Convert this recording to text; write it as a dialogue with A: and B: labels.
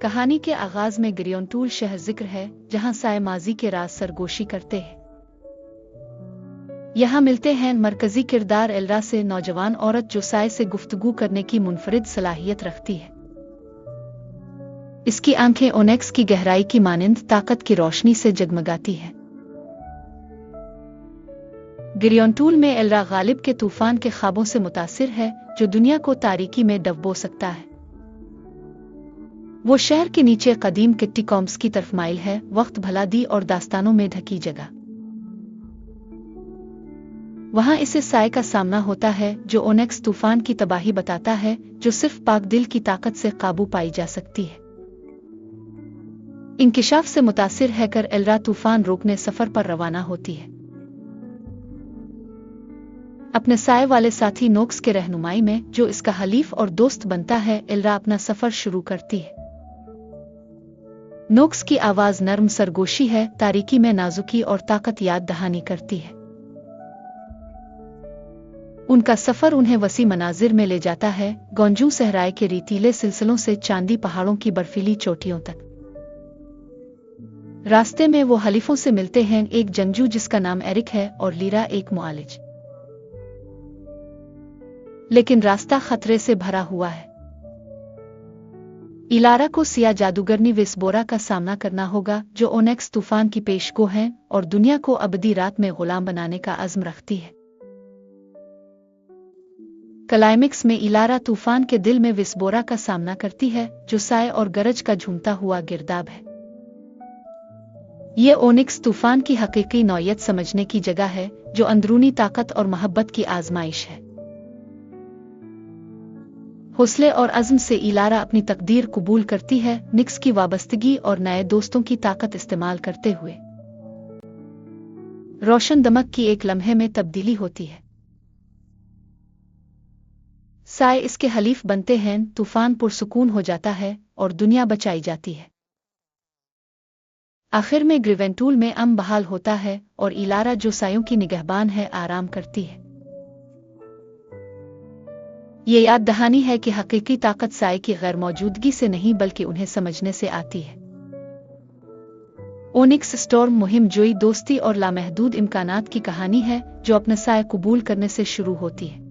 A: कहानी के आगाज में गिरियोंटूल शहर जिक्र है, जहां साए माजी के राज सरगोशी करते हैं। यहाँ मिलते हैं मरकजी किरदार एल्रा से, नौजवान औरत जो साए से गुफ्तगू करने की मुनफरिद सलाहियत रखती है। इसकी आंखें ओनेक्स की गहराई की मानिंद ताकत की रोशनी से जगमगाती है। गिरियोंटूल में एल्रा गालिब के तूफान के ख्वाबों से मुतासिर है, जो दुनिया को तारीकी में डुबो सकता है। वो शहर के नीचे कदीम किट्टीकॉम्स की तरफ माइल है, वक्त भला दी और दास्तानों में ढकी जगह। वहां इसे साए का सामना होता है, जो ओनेक्स तूफान की तबाही बताता है, जो सिर्फ पाक दिल की ताकत से काबू पाई जा सकती है। इंकिशाफ से मुतासिर हैकर एल्रा तूफान रोकने सफर पर रवाना होती है। अपने साए वाले साथी नोक्स के रहनुमाई में, जो इसका हलीफ और दोस्त बनता है, एल्रा अपना सफर शुरू करती है। नोक्स की आवाज नर्म सरगोशी है, तारीकी में नाजुकी और ताकत याद दहानी करती है। उनका सफर उन्हें वसी मनाजिर में ले जाता है, गोंजू सहराए के रेतीले सिलसिलों से चांदी पहाड़ों की बर्फीली चोटियों तक। रास्ते में वो हलीफों से मिलते हैं, एक जंगजू जिसका नाम एरिक है और लीरा एक मुआलिज। लेकिन रास्ता खतरे से भरा हुआ है। इलारा को सिया जादूगरनी विस्बोरा का सामना करना होगा, जो ओनेक्स तूफान की पेशगो है और दुनिया को अबदी रात में गुलाम बनाने का अज़्म रखती है। क्लाइमेक्स में इलारा तूफान के दिल में विस्बोरा का सामना करती है, जो साए और गरज का झूमता हुआ गिरदाब है। ये ओनिक्स तूफान की हकीकी नौयत समझने की जगह है, जो अंदरूनी ताकत और मोहब्बत की आजमाइश है। हौसले और अज़्म से इलारा अपनी तकदीर कबूल करती है, निक्स की वाबस्तगी और नए दोस्तों की ताकत इस्तेमाल करते हुए। रोशन दमक की एक लम्हे में तब्दीली होती है। साए इसके हलीफ बनते हैं, तूफान पुरसुकून हो जाता है और दुनिया बचाई जाती है। आखिर में गिरियोंटूल में अमन बहाल होता है और इलारा, जो सायों की निगहबान है, आराम करती है। ये याद दहानी है कि हकीकी ताकत साए की गैर मौजूदगी से नहीं, बल्कि उन्हें समझने से आती है। ओनिक्स स्टॉर्म मुहिम जोई दोस्ती और लामहदूद इम्कानात की कहानी है, जो अपने साए कबूल करने से शुरू होती है।